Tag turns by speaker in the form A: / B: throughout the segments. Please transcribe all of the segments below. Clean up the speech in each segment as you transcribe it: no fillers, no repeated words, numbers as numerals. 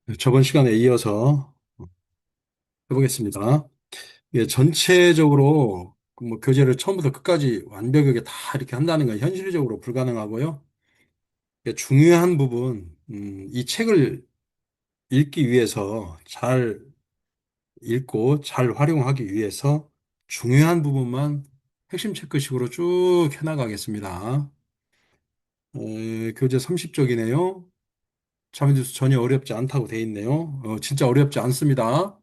A: 네, 저번 시간에 이어서 해보겠습니다. 예, 전체적으로 그뭐 교재를 처음부터 끝까지 완벽하게 다 이렇게 한다는 건 현실적으로 불가능하고요. 예, 중요한 부분, 이 책을 읽기 위해서 잘 읽고 잘 활용하기 위해서 중요한 부분만 핵심 체크식으로 쭉 해나가겠습니다. 교재 30쪽이네요. 자미두수 전혀 어렵지 않다고 돼 있네요. 진짜 어렵지 않습니다.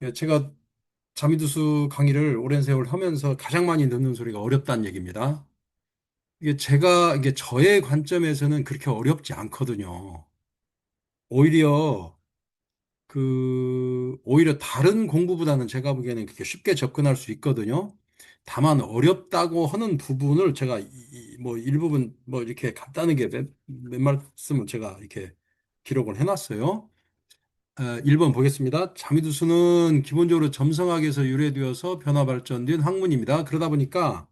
A: 예, 제가 자미두수 강의를 오랜 세월 하면서 가장 많이 듣는 소리가 어렵다는 얘기입니다. 이게 저의 관점에서는 그렇게 어렵지 않거든요. 오히려 오히려 다른 공부보다는 제가 보기에는 그렇게 쉽게 접근할 수 있거든요. 다만 어렵다고 하는 부분을 제가 뭐 일부분 뭐 이렇게 간단하게 몇 말씀을 제가 이렇게 기록을 해놨어요. 1번 보겠습니다. 자미두수는 기본적으로 점성학에서 유래되어서 변화 발전된 학문입니다. 그러다 보니까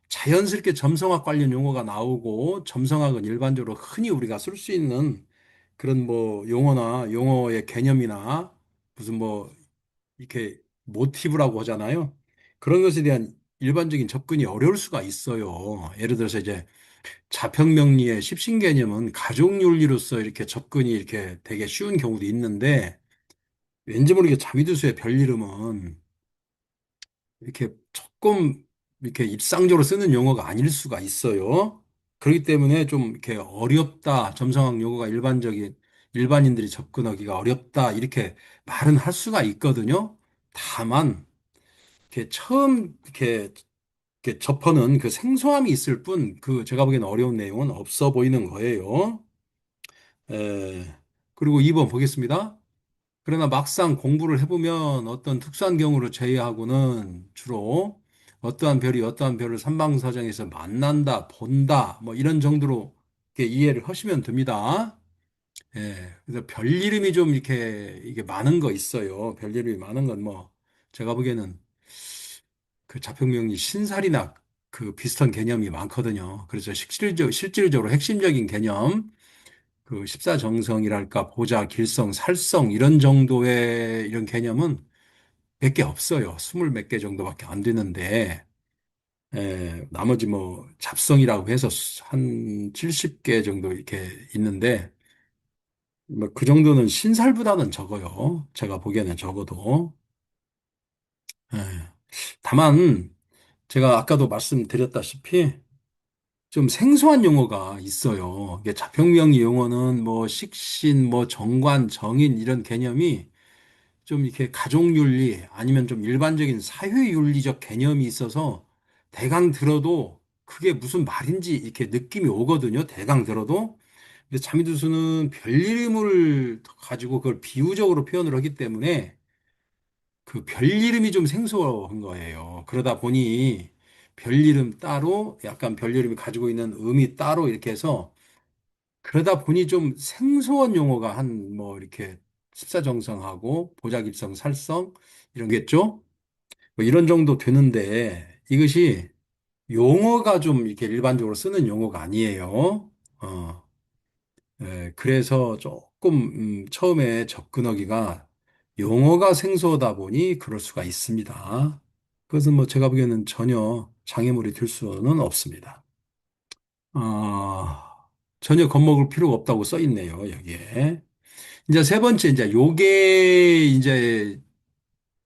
A: 자연스럽게 점성학 관련 용어가 나오고 점성학은 일반적으로 흔히 우리가 쓸 수 있는 그런 뭐 용어나 용어의 개념이나 무슨 뭐 이렇게 모티브라고 하잖아요. 그런 것에 대한 일반적인 접근이 어려울 수가 있어요. 예를 들어서 이제 자평명리의 십신 개념은 가족윤리로서 이렇게 접근이 이렇게 되게 쉬운 경우도 있는데 왠지 모르게 자미두수의 별이름은 이렇게 조금 이렇게 일상적으로 쓰는 용어가 아닐 수가 있어요. 그렇기 때문에 좀 이렇게 어렵다. 점성학 용어가 일반인들이 접근하기가 어렵다. 이렇게 말은 할 수가 있거든요. 다만 이렇게 처음 이렇게 접하는 그 생소함이 있을 뿐 그 제가 보기에는 어려운 내용은 없어 보이는 거예요. 에, 그리고 2번 보겠습니다. 그러나 막상 공부를 해보면 어떤 특수한 경우를 제외하고는 주로 어떠한 별을 삼방사정에서 만난다, 본다, 뭐 이런 정도로 이렇게 이해를 하시면 됩니다. 예. 그래서 별 이름이 좀 이렇게 이게 많은 거 있어요. 별 이름이 많은 건 뭐 제가 보기에는 그 자평명리 신살이나 그 비슷한 개념이 많거든요. 그래서 실질적으로 핵심적인 개념, 그 십사정성이랄까 보자, 길성, 살성 이런 정도의 이런 개념은 몇 개 없어요. 스물 몇 개 정도밖에 안 되는데 나머지 뭐 잡성이라고 해서 한 70개 정도 이렇게 있는데 뭐 그 정도는 신살보다는 적어요. 제가 보기에는 적어도. 예. 다만 제가 아까도 말씀드렸다시피 좀 생소한 용어가 있어요. 이게 자평명리 용어는 뭐 식신, 뭐 정관, 정인 이런 개념이 좀 이렇게 가족윤리 아니면 좀 일반적인 사회윤리적 개념이 있어서 대강 들어도 그게 무슨 말인지 이렇게 느낌이 오거든요. 대강 들어도. 근데 자미두수는 별 이름을 가지고 그걸 비유적으로 표현을 하기 때문에 그 별 이름이 좀 생소한 거예요. 그러다 보니 별 이름 따로 약간 별 이름이 가지고 있는 의미 따로 이렇게 해서 그러다 보니 좀 생소한 용어가 한 뭐 이렇게 십사정성하고 보자깁성, 살성 이런 게죠. 뭐 이런 정도 되는데 이것이 용어가 좀 이렇게 일반적으로 쓰는 용어가 아니에요. 그래서 조금 처음에 접근하기가 용어가 생소하다 보니 그럴 수가 있습니다. 그것은 뭐 제가 보기에는 전혀 장애물이 될 수는 없습니다. 전혀 겁먹을 필요가 없다고 써 있네요, 여기에. 이제 세 번째, 이제 요게 이제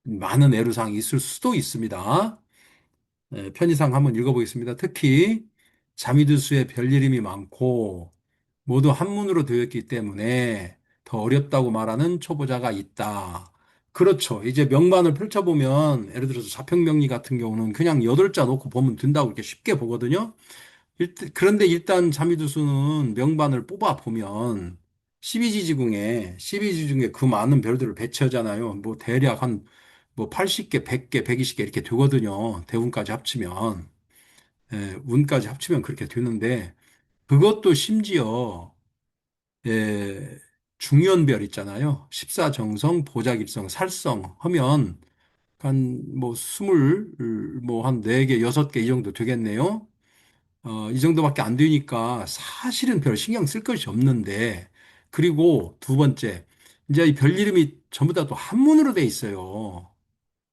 A: 많은 애로사항이 있을 수도 있습니다. 편의상 한번 읽어보겠습니다. 특히 자미두수의 별이름이 많고 모두 한문으로 되어 있기 때문에 더 어렵다고 말하는 초보자가 있다. 그렇죠. 이제 명반을 펼쳐보면 예를 들어서 자평명리 같은 경우는 그냥 여덟 자 놓고 보면 된다고 이렇게 쉽게 보거든요. 그런데 일단 자미두수는 명반을 뽑아 보면 12지 중에 그 많은 별들을 배치하잖아요. 뭐 대략 한 뭐 80개, 100개, 120개 이렇게 되거든요. 대운까지 합치면. 운까지 합치면 그렇게 되는데 그것도 심지어 중연별 있잖아요. 십사정성, 보자깁성, 살성 하면 한 뭐 스물 뭐 한 네 개, 여섯 개 이 정도 되겠네요. 이 정도밖에 안 되니까 사실은 별 신경 쓸 것이 없는데, 그리고 두 번째, 이제 이 별 이름이 전부 다 또 한문으로 돼 있어요.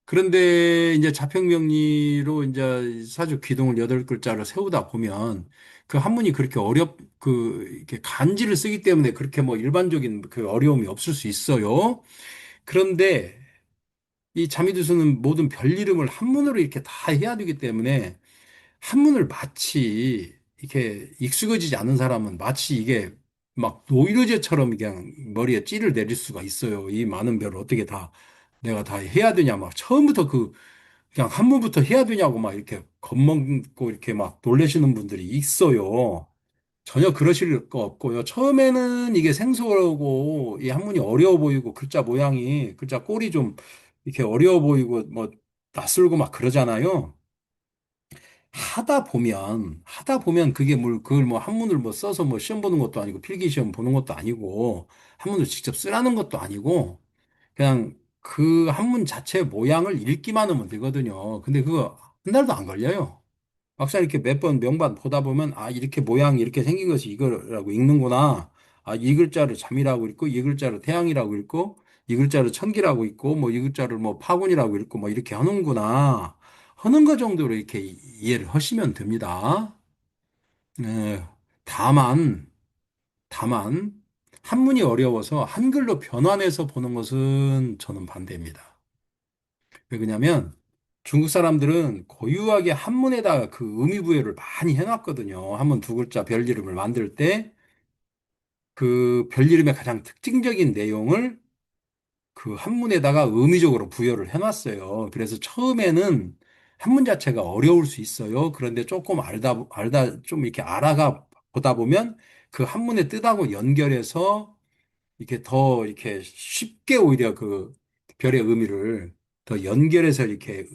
A: 그런데 이제 자평명리로 이제 사주 귀동을 여덟 글자를 세우다 보면 그 한문이 그렇게 이렇게 간지를 쓰기 때문에 그렇게 뭐 일반적인 그 어려움이 없을 수 있어요. 그런데 이 자미두수는 모든 별 이름을 한문으로 이렇게 다 해야 되기 때문에 한문을 마치 이렇게 익숙해지지 않은 사람은 마치 이게 막 노이로제처럼 그냥 머리에 찌를 내릴 수가 있어요. 이 많은 별을 어떻게 다 내가 다 해야 되냐 막 처음부터 그냥 한문부터 해야 되냐고 막 이렇게 겁먹고 이렇게 막 놀라시는 분들이 있어요. 전혀 그러실 거 없고요. 처음에는 이게 생소하고 이 한문이 어려워 보이고 글자 모양이 글자 꼴이 좀 이렇게 어려워 보이고 뭐 낯설고 막 그러잖아요. 하다 보면 그게 뭘 그걸 뭐 한문을 뭐 써서 뭐 시험 보는 것도 아니고 필기 시험 보는 것도 아니고 한문을 직접 쓰라는 것도 아니고 그냥 그 한문 자체 모양을 읽기만 하면 되거든요. 근데 그거 한 달도 안 걸려요. 막상 이렇게 몇 번 명반 보다 보면 아 이렇게 모양이 이렇게 생긴 것이 이거라고 읽는구나. 아 이 글자를 잠이라고 읽고 이 글자를 태양이라고 읽고 이 글자를 천기라고 읽고 뭐 이 글자를 뭐 파군이라고 읽고 뭐 이렇게 하는구나. 하는 것 정도로 이렇게 이해를 하시면 됩니다. 예, 다만 다만 한문이 어려워서 한글로 변환해서 보는 것은 저는 반대입니다. 왜 그러냐면 중국 사람들은 고유하게 한문에다가 그 의미 부여를 많이 해놨거든요. 한문 두 글자 별 이름을 만들 때 그 별 이름의 가장 특징적인 내용을 그 한문에다가 의미적으로 부여를 해놨어요. 그래서 처음에는 한문 자체가 어려울 수 있어요. 그런데 조금 알다 좀 이렇게 알아가 보다 보면 그 한문의 뜻하고 연결해서 이렇게 더 이렇게 쉽게 오히려 그 별의 의미를 더 연결해서 이렇게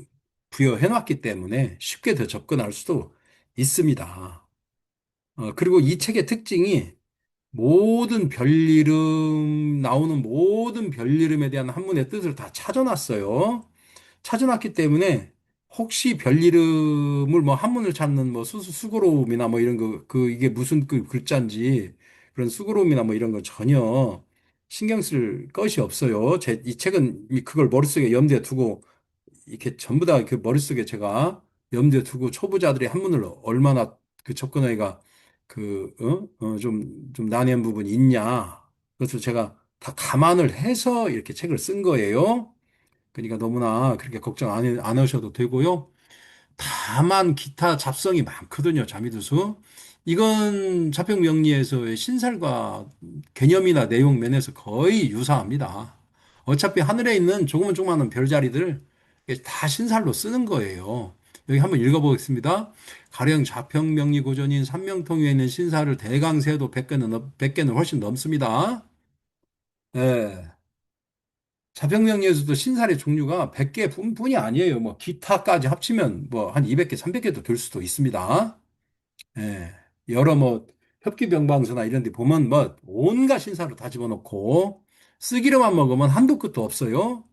A: 부여해 놨기 때문에 쉽게 더 접근할 수도 있습니다. 그리고 이 책의 특징이 모든 별 이름, 나오는 모든 별 이름에 대한 한문의 뜻을 다 찾아놨어요. 찾아놨기 때문에 혹시 별 이름을 뭐 한문을 찾는 뭐 수고로움이나 뭐 이런 이게 무슨 그 글자인지 그런 수고로움이나 뭐 이런 거 전혀 신경 쓸 것이 없어요. 이 책은 그걸 머릿속에 염두에 두고 이렇게 전부 다 그 머릿속에 제가 염두에 두고 초보자들이 한문을 얼마나 그 접근하기가 좀 난해한 부분이 있냐. 그것을 제가 다 감안을 해서 이렇게 책을 쓴 거예요. 그러니까 너무나 그렇게 걱정 안 하셔도 되고요. 다만 기타 잡성이 많거든요, 자미두수. 이건 자평명리에서의 신살과 개념이나 내용 면에서 거의 유사합니다. 어차피 하늘에 있는 조그만 별자리들 다 신살로 쓰는 거예요. 여기 한번 읽어보겠습니다. 가령 자평명리 고전인 삼명통유에 있는 신사를 대강 세도 100개는 훨씬 넘습니다. 예. 자평명리에서도 신살의 종류가 100개 뿐이 아니에요. 뭐 기타까지 합치면 뭐 한 200개, 300개도 될 수도 있습니다. 예. 여러 뭐 협기병방서나 이런 데 보면 뭐 온갖 신사를 다 집어넣고 쓰기로만 먹으면 한도 끝도 없어요.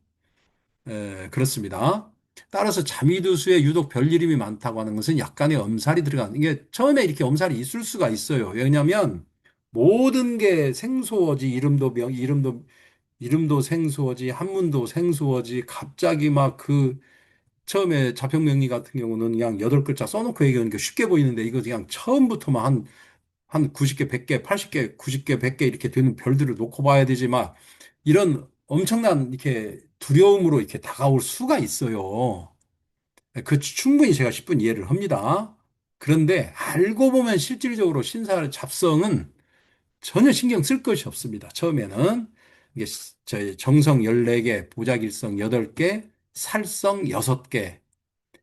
A: 예, 그렇습니다. 따라서 자미두수에 유독 별 이름이 많다고 하는 것은 약간의 엄살이 들어간 이게 처음에 이렇게 엄살이 있을 수가 있어요. 왜냐하면 모든 게 생소어지 이름도 생소하지, 한문도 생소하지, 갑자기 막 처음에 자평명리 같은 경우는 그냥 여덟 글자 써놓고 얘기하는 게 쉽게 보이는데 이거 그냥 처음부터 막 한 90개, 100개, 80개, 90개, 100개 이렇게 되는 별들을 놓고 봐야 되지 막 이런 엄청난 이렇게 두려움으로 이렇게 다가올 수가 있어요. 충분히 제가 10분 이해를 합니다. 그런데 알고 보면 실질적으로 신사의 잡성은 전혀 신경 쓸 것이 없습니다. 처음에는 이게 저희 정성 14개, 보자길성 8개, 살성 6개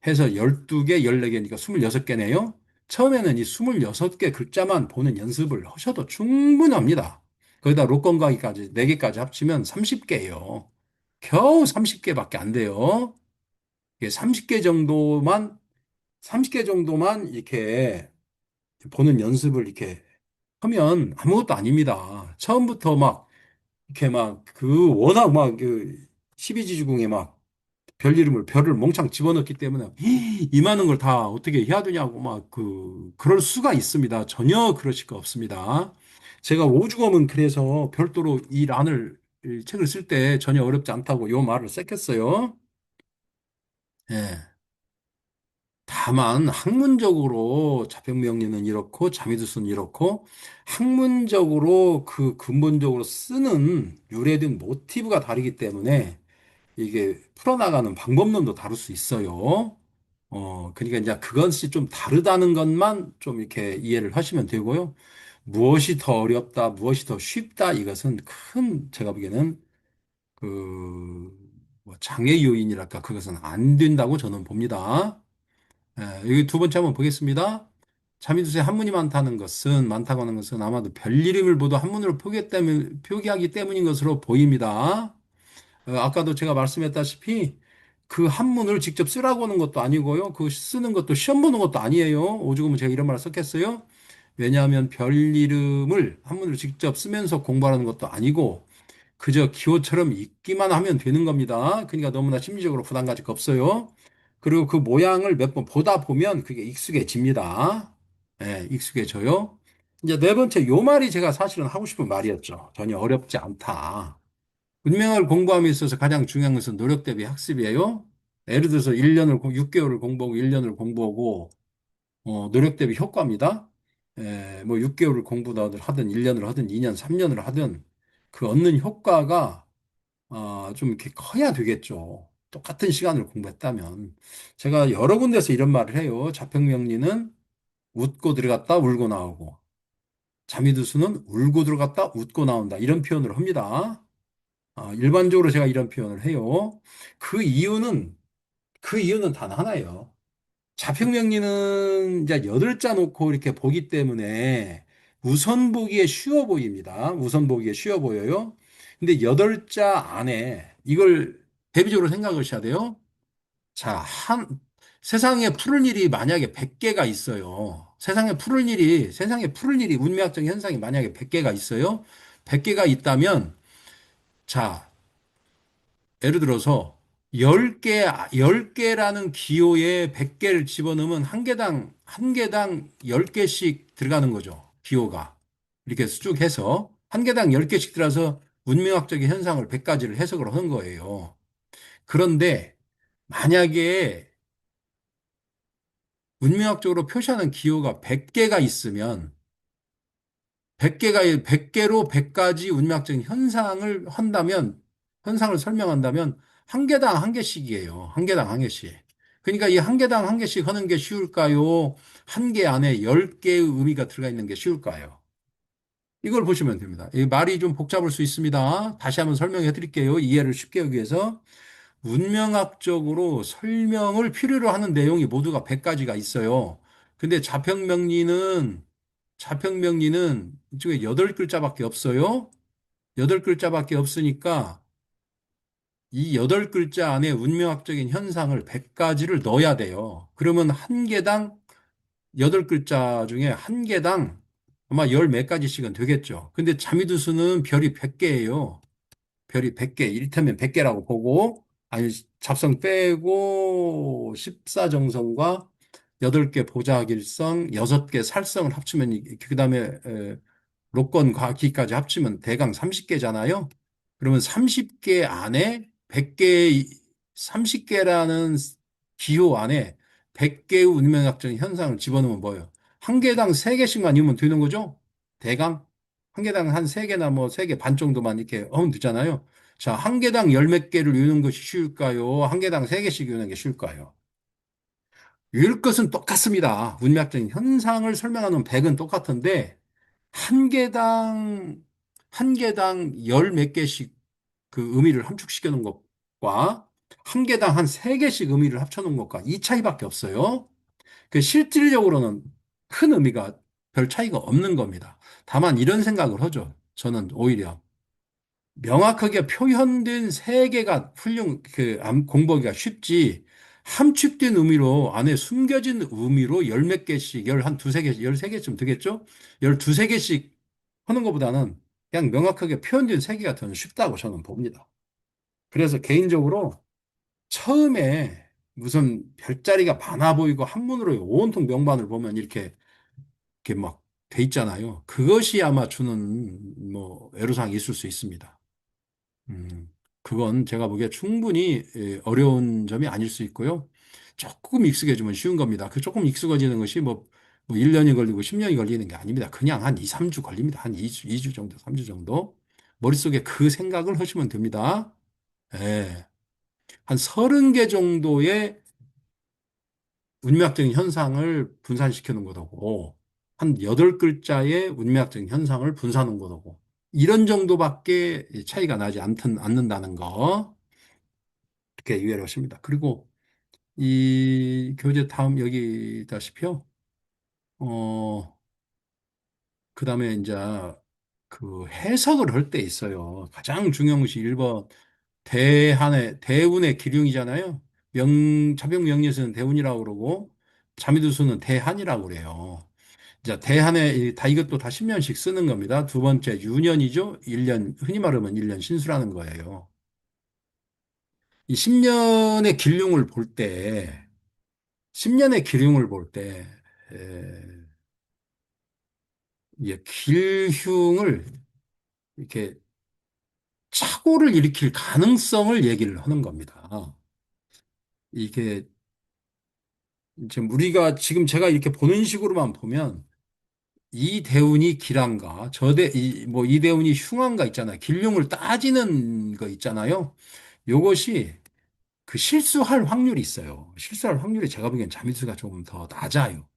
A: 해서 12개, 14개니까 26개네요. 처음에는 이 26개 글자만 보는 연습을 하셔도 충분합니다. 거기다 로건가기까지 4개까지 합치면 30개예요. 겨우 30개밖에 안 돼요. 이게 30개 정도만 이렇게 보는 연습을 이렇게 하면 아무것도 아닙니다. 처음부터 막 이렇게 막 워낙 막 12지주궁에 막 별 이름을 별을 몽창 집어넣기 때문에 이 많은 걸 다 어떻게 해야 되냐고 막 그럴 수가 있습니다. 전혀 그러실 거 없습니다. 제가 오죽하면 그래서 별도로 이 란을 이 책을 쓸 때 전혀 어렵지 않다고 요 말을 썼겠어요. 예. 다만 학문적으로 자평명리는 이렇고 자미두수는 이렇고 학문적으로 그 근본적으로 쓰는 유래된 모티브가 다르기 때문에 이게 풀어나가는 방법론도 다를 수 있어요. 그러니까 이제 그것이 좀 다르다는 것만 좀 이렇게 이해를 하시면 되고요. 무엇이 더 어렵다, 무엇이 더 쉽다, 이것은 큰 제가 보기에는 그뭐 장애 요인이랄까 그것은 안 된다고 저는 봅니다. 예, 여기 두 번째 한번 보겠습니다. 자미두세 한문이 많다고 하는 것은 아마도 별이름을 모두 한문으로 표기하기 때문인 것으로 보입니다. 아까도 제가 말씀했다시피 그 한문을 직접 쓰라고 하는 것도 아니고요. 그 쓰는 것도 시험 보는 것도 아니에요. 오죽하면 제가 이런 말을 썼겠어요? 왜냐하면 별 이름을 한문으로 직접 쓰면서 공부하는 것도 아니고 그저 기호처럼 읽기만 하면 되는 겁니다. 그러니까 너무나 심리적으로 부담 가질 거 없어요. 그리고 그 모양을 몇 번 보다 보면 그게 익숙해집니다. 예, 익숙해져요. 이제 네 번째, 요 말이 제가 사실은 하고 싶은 말이었죠. 전혀 어렵지 않다. 문명을 공부함에 있어서 가장 중요한 것은 노력 대비 학습이에요. 예를 들어서 6개월을 공부하고 1년을 공부하고, 노력 대비 효과입니다. 뭐 6개월을 하든 1년을 하든 2년, 3년을 하든 그 얻는 효과가 좀 이렇게 커야 되겠죠. 똑같은 시간을 공부했다면. 제가 여러 군데서 이런 말을 해요. 자평명리는 웃고 들어갔다 울고 나오고, 자미두수는 울고 들어갔다 웃고 나온다. 이런 표현을 합니다. 일반적으로 제가 이런 표현을 해요. 그 이유는, 그 이유는 단 하나예요. 자평명리는 이제 8자 놓고 이렇게 보기 때문에 우선 보기에 쉬워 보입니다. 우선 보기에 쉬워 보여요. 근데 8자 안에 이걸 대비적으로 생각하셔야 돼요. 자, 세상에 풀을 일이 만약에 100개가 있어요. 세상에 풀을 일이 운명학적 현상이 만약에 100개가 있어요. 100개가 있다면, 자, 예를 들어서 10개라는 기호에 100개를 집어넣으면 한 개당 10개씩 들어가는 거죠. 기호가. 이렇게 쭉 해서 한 개당 10개씩 들어서 운명학적인 현상을 100가지를 해석을 하는 거예요. 그런데 만약에 운명학적으로 표시하는 기호가 100개가 있으면 100개로 100가지 운명학적인 현상을 설명한다면 한 개당 한 개씩이에요. 한 개당 한 개씩. 그러니까 이 한 개당 한 개씩 하는 게 쉬울까요? 한 개 안에 10개의 의미가 들어가 있는 게 쉬울까요? 이걸 보시면 됩니다. 이 말이 좀 복잡할 수 있습니다. 다시 한번 설명해 드릴게요. 이해를 쉽게 하기 위해서. 문명학적으로 설명을 필요로 하는 내용이 모두가 100가지가 있어요. 근데 자평명리는 이쪽에 8글자밖에 없어요. 8글자밖에 없으니까 이 8글자 안에 운명학적인 현상을 100가지를 넣어야 돼요. 그러면 한 개당 8글자 중에 한 개당 아마 열 몇 가지씩은 되겠죠. 근데 자미두수는 별이 100개예요. 별이 100개, 이를테면 100개라고 보고, 아니, 잡성 빼고, 십사정성과 8개 보자길성, 6개 살성을 합치면, 그 다음에, 로건 과기까지 합치면 대강 30개잖아요. 그러면 30개 안에 100개, 30개라는 기호 안에 100개의 운명학적 현상을 집어넣으면 뭐예요? 한 개당 3개씩만 이으면 되는 거죠? 대강? 한 개당 한 3개나 뭐 3개 반 정도만 이렇게 하면 되잖아요. 자, 한 개당 열 몇 개를 이루는 것이 쉬울까요? 한 개당 3개씩 이루는 게 쉬울까요? 이을 것은 똑같습니다. 운명학적인 현상을 설명하는 백은 똑같은데, 한 개당, 한 개당 열 몇 개씩 그 의미를 함축시켜 놓은 것과 한 개당 한 3개씩 의미를 합쳐 놓은 것과 이 차이밖에 없어요. 그 실질적으로는 큰 의미가 별 차이가 없는 겁니다. 다만 이런 생각을 하죠. 저는 오히려 명확하게 표현된 세계가 공부하기가 쉽지 함축된 의미로 안에 숨겨진 의미로 열 몇 개씩, 열 한 두세 개, 13개쯤 되겠죠? 열 두세 개씩 하는 것보다는 그냥 명확하게 표현된 세계가 더 쉽다고 저는 봅니다. 그래서 개인적으로 처음에 무슨 별자리가 많아 보이고 한문으로 온통 명반을 보면 이렇게 막 돼 있잖아요. 그것이 아마 주는 뭐 애로사항이 있을 수 있습니다. 그건 제가 보기에 충분히 어려운 점이 아닐 수 있고요. 조금 익숙해지면 쉬운 겁니다. 그 조금 익숙해지는 것이 뭐 1년이 걸리고 10년이 걸리는 게 아닙니다. 그냥 한 2, 3주 걸립니다. 한 2주 정도, 3주 정도. 머릿속에 그 생각을 하시면 됩니다. 예. 한 30개 정도의 운명학적인 현상을 분산시켜 놓은 거고, 한 8글자의 운명학적인 현상을 분산한 거고, 이런 정도밖에 차이가 나지 않는다는 거, 이렇게 이해를 하십니다. 그리고 이 교재 다음 여기다시피요, 어, 그 다음에 이제 그 해석을 할 때 있어요. 가장 중요한 것이 1번, 대운의 기륭이잖아요. 자병명리에서는 대운이라고 그러고, 자미두수는 대한이라고 그래요. 자, 다 이것도 다 10년씩 쓰는 겁니다. 두 번째, 유년이죠. 1년, 흔히 말하면 1년 신수라는 거예요. 이 10년의 기륭을 볼 때, 10년의 기륭을 볼 때, 에, 길흉을 이렇게 착오를 일으킬 가능성을 얘기를 하는 겁니다. 이게 지금 우리가 지금 제가 이렇게 보는 식으로만 보면 이 대운이 길한가, 이 대운이 흉한가 있잖아요. 길흉을 따지는 거 있잖아요. 요것이 그 실수할 확률이 있어요. 실수할 확률이 제가 보기엔 자미수가 조금 더 낮아요.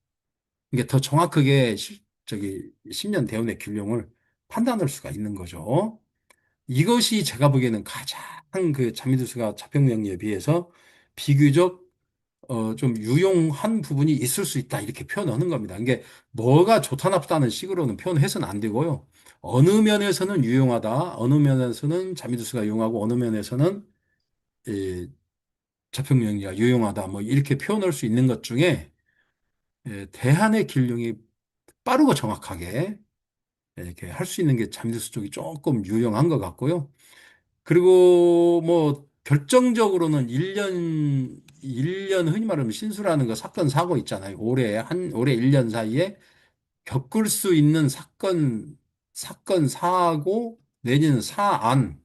A: 이게 더 정확하게 저기 10년 대운의 길흉을 판단할 수가 있는 거죠. 이것이 제가 보기에는 가장 그 자미두수가 자평명리에 비해서 비교적 좀 유용한 부분이 있을 수 있다 이렇게 표현하는 겁니다. 이게 뭐가 좋다 나쁘다는 식으로는 표현해서는 안 되고요. 어느 면에서는 유용하다, 어느 면에서는 자미두수가 유용하고 어느 면에서는 이 자평명리가 유용하다 뭐 이렇게 표현할 수 있는 것 중에 대한의 길흉이 빠르고 정확하게 이렇게 할 수 있는 게 자미두수 쪽이 조금 유용한 것 같고요. 그리고 뭐 결정적으로는 1년 흔히 말하면 신수라는 거 사건 사고 있잖아요. 올해 1년 사이에 겪을 수 있는 사건 사고 내지는 사안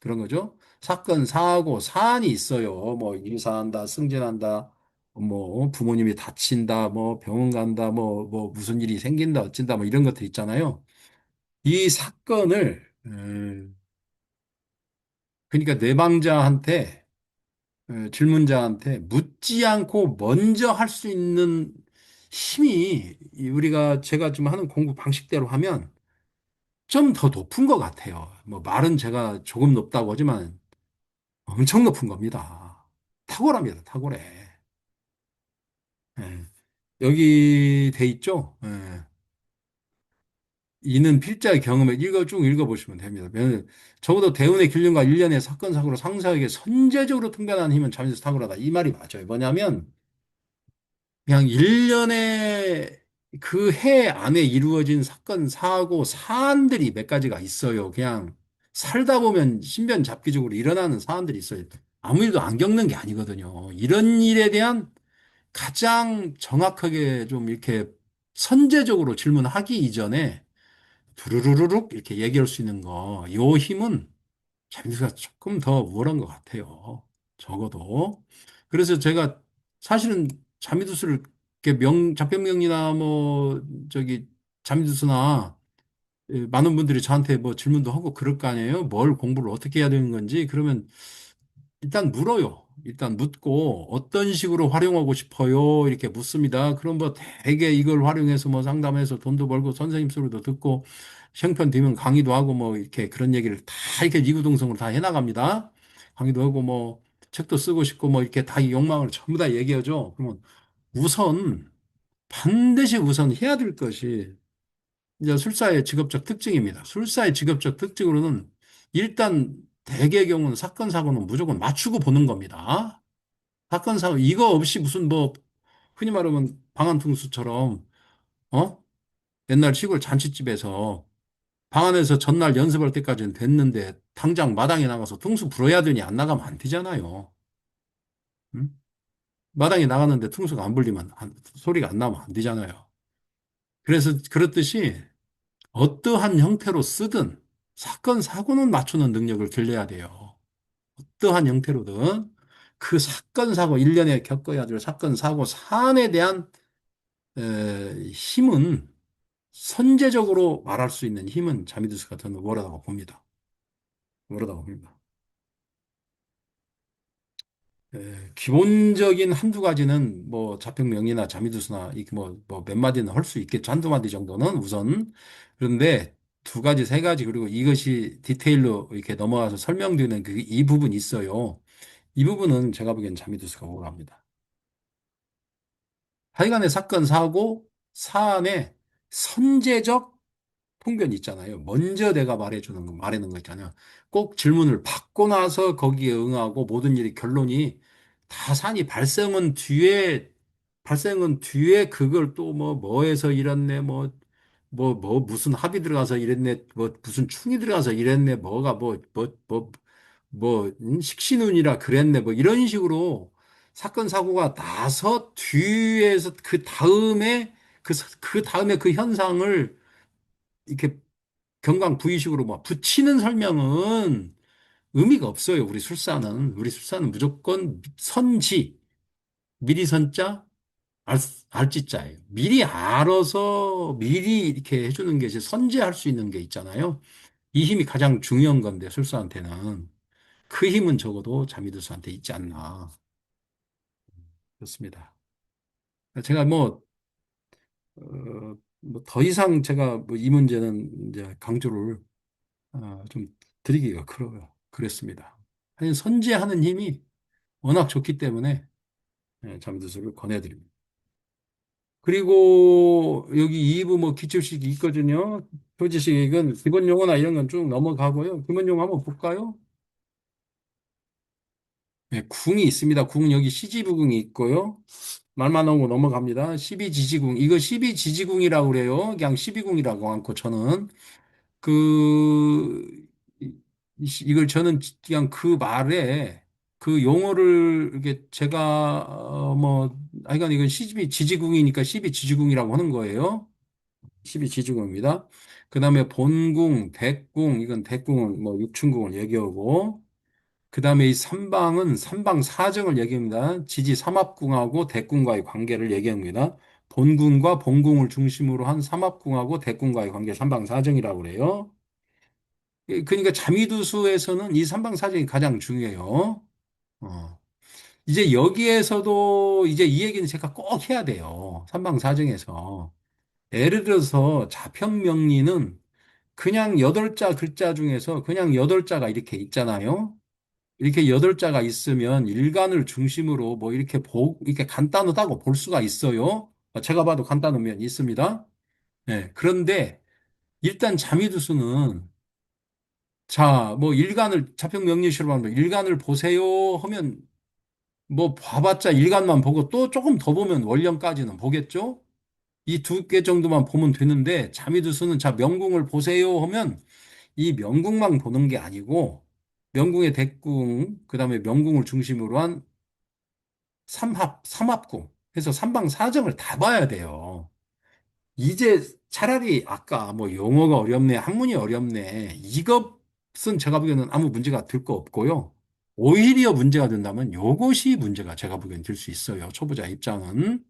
A: 그런 거죠. 사건 사고 사안이 있어요. 뭐 일사한다, 승진한다, 뭐 부모님이 다친다, 뭐 병원 간다, 뭐 무슨 일이 생긴다, 어쩐다, 뭐 이런 것들 있잖아요. 이 사건을 그러니까 내방자한테 질문자한테 묻지 않고 먼저 할 수 있는 힘이 제가 좀 하는 공부 방식대로 하면 좀 더 높은 것 같아요. 뭐 말은 제가 조금 높다고 하지만 엄청 높은 겁니다. 탁월합니다. 탁월해. 예. 여기 돼 있죠? 예. 이는 필자의 경험에 쭉 읽어보시면 됩니다. 적어도 대운의 길륜과 일련의 사건, 사고로 상사에게 선제적으로 통변하는 힘은 잠에서 탁월하다. 이 말이 맞아요. 뭐냐면 그냥 일련의 그 해 안에 이루어진 사건, 사고, 사안들이 몇 가지가 있어요. 그냥 살다 보면 신변잡기적으로 일어나는 사안들이 있어요. 아무 일도 안 겪는 게 아니거든요. 이런 일에 대한 가장 정확하게 좀 이렇게 선제적으로 질문하기 이전에 두루루루룩 이렇게 얘기할 수 있는 거, 요 힘은 자기가 조금 더 우월한 것 같아요. 적어도. 그래서 제가 사실은 자미두수를 이렇게 잡병명이나 뭐 저기 자미두수나 많은 분들이 저한테 뭐 질문도 하고 그럴 거 아니에요. 뭘 공부를 어떻게 해야 되는 건지. 그러면 일단 물어요. 일단 묻고 어떤 식으로 활용하고 싶어요? 이렇게 묻습니다. 그럼 뭐 되게 이걸 활용해서 뭐 상담해서 돈도 벌고 선생님 소리도 듣고 형편 되면 강의도 하고 뭐 이렇게 그런 얘기를 다 이렇게 이구동성으로 다 해나갑니다. 강의도 하고 뭐 책도 쓰고 싶고 뭐 이렇게 다 이 욕망을 전부 다 얘기하죠. 그러면 우선 반드시 우선 해야 될 것이 이제 술사의 직업적 특징입니다. 술사의 직업적 특징으로는 일단 대개의 경우는 사건, 사고는 무조건 맞추고 보는 겁니다. 사건, 사고, 이거 없이 무슨 뭐, 흔히 말하면 방한퉁수처럼, 어? 옛날 시골 잔치집에서 방 안에서 전날 연습할 때까지는 됐는데, 당장 마당에 나가서 퉁수 불어야 되니 안 나가면 안 되잖아요. 응? 마당에 나갔는데 퉁수가 안 불리면, 소리가 안 나면 안 되잖아요. 그래서 그렇듯이 어떠한 형태로 쓰든 사건, 사고는 맞추는 능력을 길러야 돼요. 어떠한 형태로든 그 사건, 사고, 일년에 겪어야 될 사건, 사고, 사안에 대한 힘은 선제적으로 말할 수 있는 힘은 자미두스가 저는 뭐라고 봅니다. 뭐라고 봅니다. 기본적인 한두 가지는 뭐 자평명이나 자미두스나 이렇게 몇 마디는 할 수 있겠죠. 한두 마디 정도는 우선. 그런데 두 가지, 세 가지, 그리고 이것이 디테일로 이렇게 넘어가서 설명드리는 그 이 부분이 있어요. 이 부분은 제가 보기엔 자미두스가 오갑니다. 하여간의 사건, 사고, 사안의 선제적 통변이 있잖아요. 먼저 내가 말해주는 거, 말하는 거 있잖아요. 꼭 질문을 받고 나서 거기에 응하고 모든 일이 결론이 다 산이 발생은 뒤에 그걸 또 뭐해서 이랬네, 무슨 합이 들어가서 이랬네, 무슨 충이 들어가서 이랬네, 식신운이라 그랬네, 이런 식으로 사건, 사고가 나서 뒤에서 그 다음에 그 현상을 이렇게 경강 부의식으로 막 붙이는 설명은 의미가 없어요. 우리 술사는 무조건 선지, 미리 선자, 알, 알지자예요. 미리 알아서 미리 이렇게 해주는 게 이제 선제할 수 있는 게 있잖아요. 이 힘이 가장 중요한 건데, 술사한테는. 그 힘은 적어도 자미두수한테 있지 않나. 그렇습니다. 제가 더 이상 제가 이 문제는 이제 강조를 좀 드리기가 그랬습니다. 아니, 선제하는 힘이 워낙 좋기 때문에 잠두술을 권해드립니다. 그리고 여기 2부 기초식이 있거든요. 표지식은 기본 용어나 이런 건 쭉 넘어가고요. 기본 용어 한번 볼까요? 네, 궁이 있습니다. 궁 여기 시지부궁이 있고요. 말만 나오고 넘어갑니다. 12지지궁. 이거 12지지궁이라고 그래요. 그냥 12궁이라고 않고 저는. 그, 이걸 저는 그냥 그 말에 그 용어를 이렇게 제가, 하여간 이건 12지지궁이니까 12지지궁이라고 하는 거예요. 12지지궁입니다. 그 다음에 본궁, 대궁, 이건 대궁은 육춘궁을 얘기하고, 그 다음에 이 삼방은 삼방사정을 얘기합니다. 지지 삼합궁하고 대궁과의 관계를 얘기합니다. 본궁과 본궁을 중심으로 한 삼합궁하고 대궁과의 관계 삼방사정이라고 그래요. 그러니까 자미두수에서는 이 삼방사정이 가장 중요해요. 어. 이제 여기에서도 이제 이 얘기는 제가 꼭 해야 돼요. 삼방사정에서. 예를 들어서 자평명리는 그냥 여덟 자 글자 중에서 그냥 여덟 자가 이렇게 있잖아요. 이렇게 여덟 자가 있으면 일간을 중심으로 이렇게 간단하다고 볼 수가 있어요. 제가 봐도 간단한 면이 있습니다. 네. 그런데 일단 자미두수는 자, 자평명리식으로 하면 일간을 보세요 하면 봐봤자 일간만 보고 또 조금 더 보면 원령까지는 보겠죠? 이 두 개 정도만 보면 되는데 자미두수는 자, 명궁을 보세요 하면 이 명궁만 보는 게 아니고 명궁의 대궁, 그다음에 명궁을 중심으로 한 삼합궁 해서 삼방사정을 다 봐야 돼요. 이제 차라리 아까 용어가 어렵네, 학문이 어렵네. 이것은 제가 보기에는 아무 문제가 될 거 없고요. 오히려 문제가 된다면 요것이 문제가 제가 보기엔 될 수 있어요. 초보자 입장은.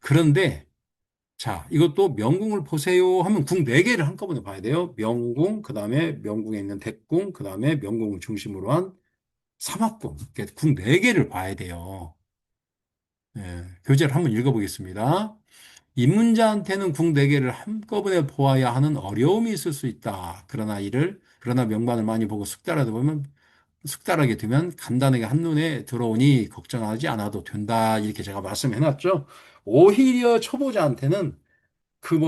A: 그런데 자, 이것도 명궁을 보세요 하면 궁 네개를 한꺼번에 봐야 돼요. 명궁, 그다음에 명궁에 있는 대궁, 그다음에 명궁을 중심으로 한 삼합궁. 이렇게 궁 네개를 봐야 돼요. 교재를 한번 읽어보겠습니다. 입문자한테는 궁 네개를 한꺼번에 보아야 하는 어려움이 있을 수 있다. 그러나 명반을 많이 보고 숙달하게 되면 간단하게 한눈에 들어오니 걱정하지 않아도 된다. 이렇게 제가 말씀해놨죠. 오히려 초보자한테는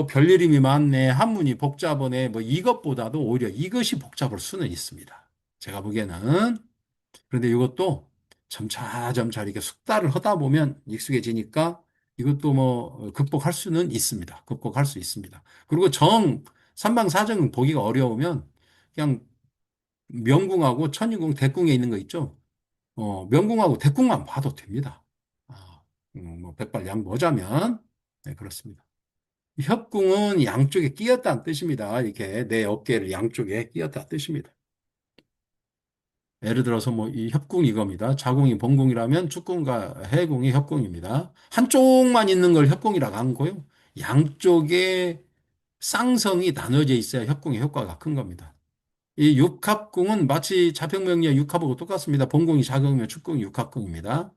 A: 별일임이 많네, 한문이 복잡하네, 이것보다도 오히려 이것이 복잡할 수는 있습니다. 제가 보기에는. 그런데 이것도 점차점차 이렇게 숙달을 하다 보면 익숙해지니까 이것도 극복할 수는 있습니다. 극복할 수 있습니다. 그리고 삼방사정 보기가 어려우면 그냥 명궁하고 천인궁, 대궁에 있는 거 있죠. 명궁하고 대궁만 봐도 됩니다. 백발양보자면. 네, 그렇습니다. 협궁은 양쪽에 끼었다는 뜻입니다. 이렇게 내 어깨를 양쪽에 끼었다 뜻입니다. 예를 들어서 뭐 이 협궁 이겁니다. 자궁이 본궁이라면 축궁과 해궁이 협궁입니다. 한쪽만 있는 걸 협궁이라고 하는 거요. 양쪽에 쌍성이 나눠져 있어야 협궁의 효과가 큰 겁니다. 이 육합궁은 마치 자평명리의 육합하고 똑같습니다. 본궁이 자궁이면 축궁이 육합궁입니다.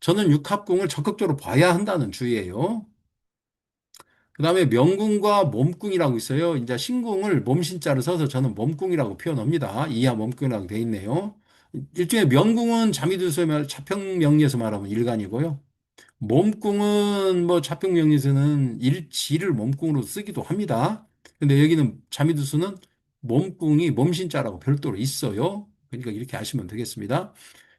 A: 저는 육합궁을 적극적으로 봐야 한다는 주의예요. 그다음에 명궁과 몸궁이라고 있어요. 이제 신궁을 몸신자로 써서 저는 몸궁이라고 표현합니다. 이하 몸궁이라고 돼 있네요. 일종의 명궁은 자미두서 자평명리에서 말하면 일간이고요. 몸궁은 뭐 자평명리에서는 일지를 몸궁으로 쓰기도 합니다. 근데 여기는 자미두수는 몸궁이 몸신자라고 별도로 있어요. 그러니까 이렇게 아시면 되겠습니다.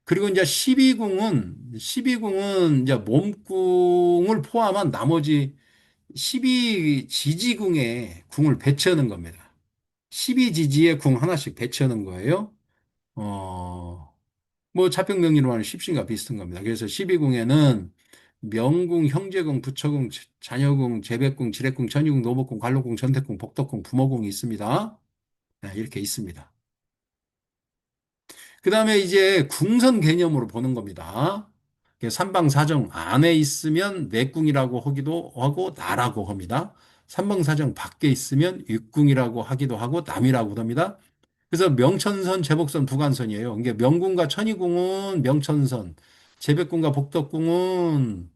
A: 그리고 이제 12궁은 이제 몸궁을 포함한 나머지 12지지궁에 궁을 배치하는 겁니다. 12지지에 궁 하나씩 배치하는 거예요. 뭐 자평명리로 하는 십신과 비슷한 겁니다. 그래서 12궁에는 명궁, 형제궁, 부처궁, 자녀궁, 재백궁, 지례궁, 천유궁, 노복궁, 관록궁, 전택궁, 복덕궁, 부모궁이 있습니다. 네, 이렇게 있습니다. 그 다음에 이제 궁선 개념으로 보는 겁니다. 삼방사정 안에 있으면 내궁이라고 하기도 하고 나라고 합니다. 삼방사정 밖에 있으면 육궁이라고 하기도 하고 남이라고 합니다. 그래서 명천선, 재복선, 부관선이에요. 이게 명궁과 천이궁은 명천선, 재백궁과 복덕궁은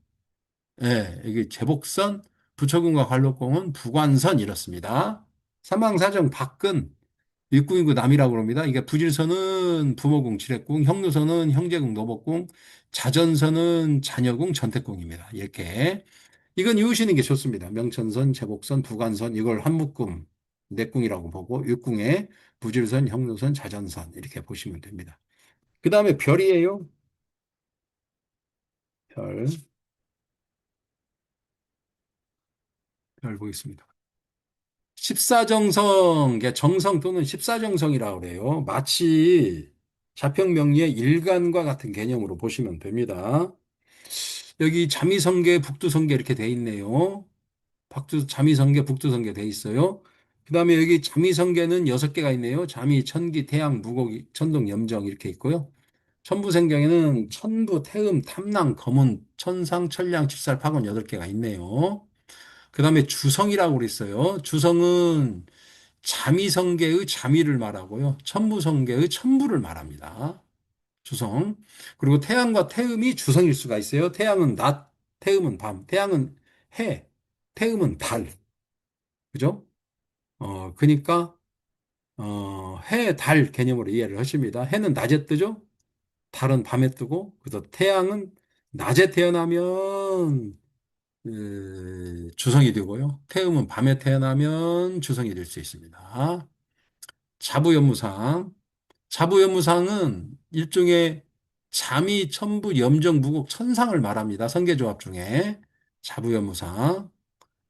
A: 예, 이게 재복선, 부처궁과 관록궁은 부관선 이렇습니다. 삼방사정 밖은 육궁이고 남이라고 합니다. 이게 부질선은 부모궁, 지례궁, 형루선은 형제궁, 노복궁, 자전선은 자녀궁, 전택궁입니다. 이렇게 이건 이으시는 게 좋습니다. 명천선, 재복선, 부관선 이걸 한묶음, 내궁이라고 보고 육궁에 부질선, 형루선, 자전선 이렇게 보시면 됩니다. 그 다음에 별이에요. 별, 별 보겠습니다. 십사정성, 정성 또는 십사정성이라고 그래요. 마치 자평명리의 일간과 같은 개념으로 보시면 됩니다. 여기 자미성계, 북두성계 이렇게 돼 있네요. 자미성계, 북두성계 돼 있어요. 그 다음에 여기 자미성계는 6개가 있네요. 자미, 천기, 태양, 무곡, 천동, 염정 이렇게 있고요. 천부생경에는 천부, 태음, 탐랑, 검은, 천상, 천량, 칠살, 파곤 8개가 있네요. 그 다음에 주성이라고 그랬어요. 주성은 자미성계의 자미를 말하고요. 천부성계의 천부를 말합니다. 주성. 그리고 태양과 태음이 주성일 수가 있어요. 태양은 낮, 태음은 밤, 태양은 해, 태음은 달. 그죠? 그러니까, 해, 달 개념으로 이해를 하십니다. 해는 낮에 뜨죠? 달은 밤에 뜨고, 그래서 태양은 낮에 태어나면 주성이 되고요. 태음은 밤에 태어나면 주성이 될 수 있습니다. 자부연무상. 자부연무상은 일종의 잠이 천부 염정 무곡 천상을 말합니다. 성계조합 중에 자부연무상,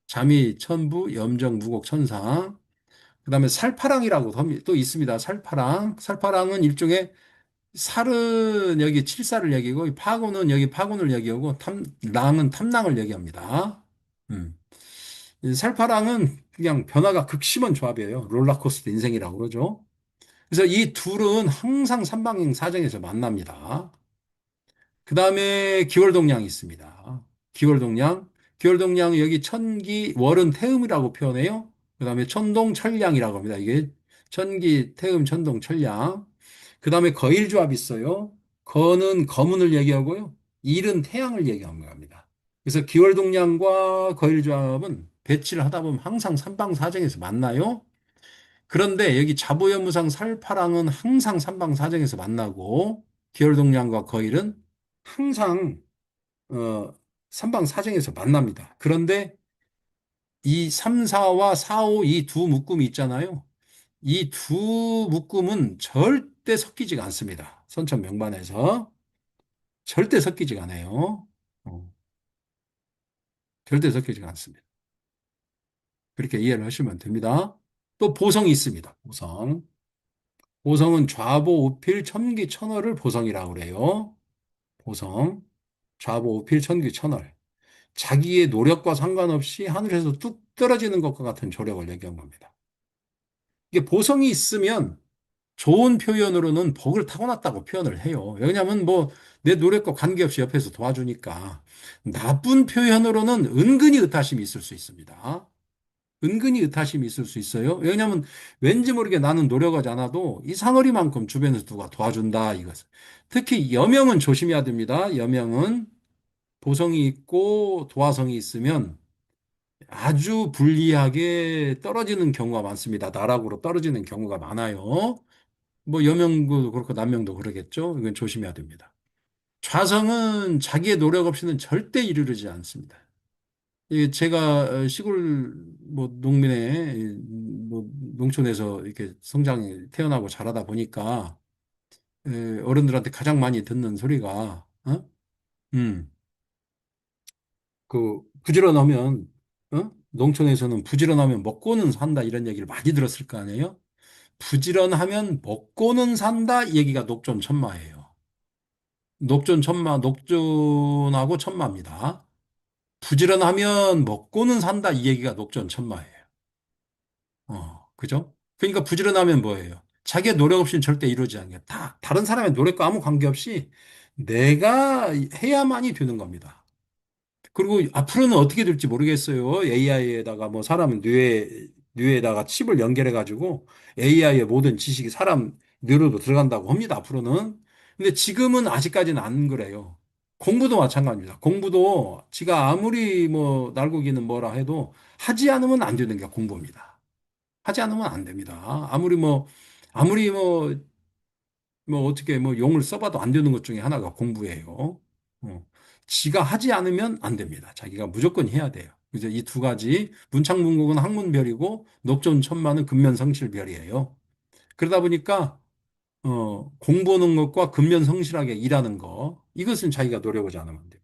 A: 잠이 천부 염정 무곡 천상. 그다음에 살파랑이라고 또 있습니다. 살파랑. 살파랑은 일종의 살은 여기 칠살을 얘기고 파고는 여기 파고를 얘기하고 랑은 탐랑을 얘기합니다. 음. 이 살파랑은 그냥 변화가 극심한 조합이에요. 롤러코스터 인생이라고 그러죠. 그래서 이 둘은 항상 삼방행 사정에서 만납니다. 그 다음에 기월동량이 있습니다. 기월동량. 기월동량 여기 천기, 월은 태음이라고 표현해요. 그 다음에 천동, 천량이라고 합니다. 이게 천기, 태음, 천동, 천량. 그 다음에 거일조합 있어요. 거는 거문을 얘기하고요. 일은 태양을 얘기하는 겁니다. 그래서 기월동량과 거일조합은 배치를 하다 보면 항상 삼방사정에서 만나요. 그런데 여기 자부연무상 살파랑은 항상 삼방사정에서 만나고 기월동량과 거일은 항상 어, 삼방사정에서 만납니다. 그런데 이 3, 4와 4, 5 이 두 묶음이 있잖아요. 이 두 묶음은 절대 섞이지가 않습니다. 선천명반에서 절대 섞이지가 않아요. 어, 절대 섞이지가 않습니다. 그렇게 이해를 하시면 됩니다. 또 보성이 있습니다. 보성. 보성은 좌보, 우필, 첨기, 천월을 보성이라고 그래요. 보성. 좌보, 우필, 천기, 천월. 자기의 노력과 상관없이 하늘에서 뚝 떨어지는 것과 같은 조력을 얘기한 겁니다. 이게 보성이 있으면 좋은 표현으로는 복을 타고났다고 표현을 해요. 왜냐하면 뭐 내 노력과 관계없이 옆에서 도와주니까. 나쁜 표현으로는 은근히 의타심이 있을 수 있습니다. 은근히 의타심이 있을 수 있어요. 왜냐하면 왠지 모르게 나는 노력하지 않아도 이 상어리만큼 주변에서 누가 도와준다 이것. 특히 여명은 조심해야 됩니다. 여명은 보성이 있고 도화성이 있으면 아주 불리하게 떨어지는 경우가 많습니다. 나락으로 떨어지는 경우가 많아요. 뭐 여명도 그렇고 남명도 그러겠죠. 이건 조심해야 됩니다. 좌성은 자기의 노력 없이는 절대 이르르지 않습니다. 이 제가 시골 뭐 농민의 뭐 농촌에서 이렇게 태어나고 자라다 보니까 어른들한테 가장 많이 듣는 소리가 음, 부지런하면 농촌에서는 부지런하면 먹고는 산다 이런 얘기를 많이 들었을 거 아니에요? 부지런하면 먹고는 산다 이 얘기가 녹존천마예요. 녹존하고 천마입니다. 부지런하면 먹고는 산다 이 얘기가 녹존천마예요. 그죠? 그러니까 부지런하면 뭐예요? 자기의 노력 없이는 절대 이루어지지 않는 게 다른 사람의 노력과 아무 관계없이 내가 해야만이 되는 겁니다. 그리고 앞으로는 어떻게 될지 모르겠어요. AI에다가 뭐 사람 뇌에다가 칩을 연결해 가지고 AI의 모든 지식이 사람 뇌로도 들어간다고 합니다. 앞으로는. 근데 지금은 아직까지는 안 그래요. 공부도 마찬가지입니다. 공부도 지가 아무리 뭐 날고기는 뭐라 해도 하지 않으면 안 되는 게 공부입니다. 하지 않으면 안 됩니다. 아무리 뭐 어떻게 뭐 용을 써봐도 안 되는 것 중에 하나가 공부예요. 어. 지가 하지 않으면 안 됩니다. 자기가 무조건 해야 돼요. 그래서 이 두 가지 문창문곡은 학문별이고 녹존천마는 근면성실별이에요. 그러다 보니까 공부하는 것과 근면성실하게 일하는 거 이것은 자기가 노력을 안 하면 안 돼요.